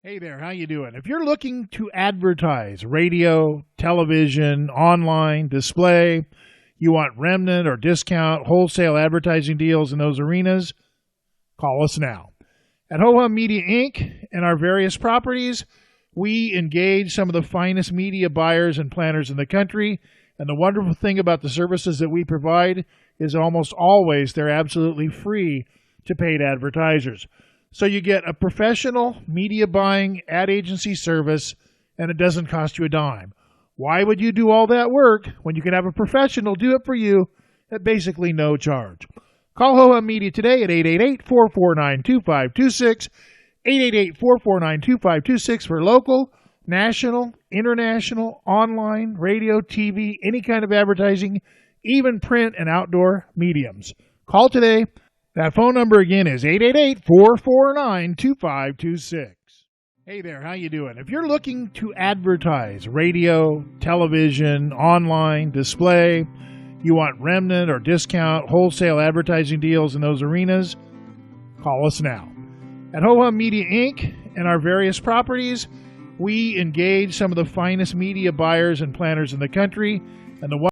Hey there, how you doing? If you're looking to advertise radio, television, online, display, you want remnant or discount wholesale advertising deals in those arenas, call us now. At Ho-Hum Media Inc. and our various properties, we engage some of the finest media buyers and planners in the country, and the wonderful thing about the services that we provide is almost always they're absolutely free to paid advertisers. So you get a professional media buying ad agency service, and it doesn't cost you a dime. Why would you do all that work when you can have a professional do it for you at basically no charge? Call Ho-Hum Media today at 888-449-2526, 888-449-2526 for local, national, international, online, radio, TV, any kind of advertising, even print and outdoor mediums. Call today. That phone number again is 888-449-2526. Hey there, how you doing? If you're looking to advertise radio, television, online, display, you want remnant or discount wholesale advertising deals in those arenas, call us now. At Ho-Hum Media Inc. and our various properties, we engage some of the finest media buyers and planners in the country, and the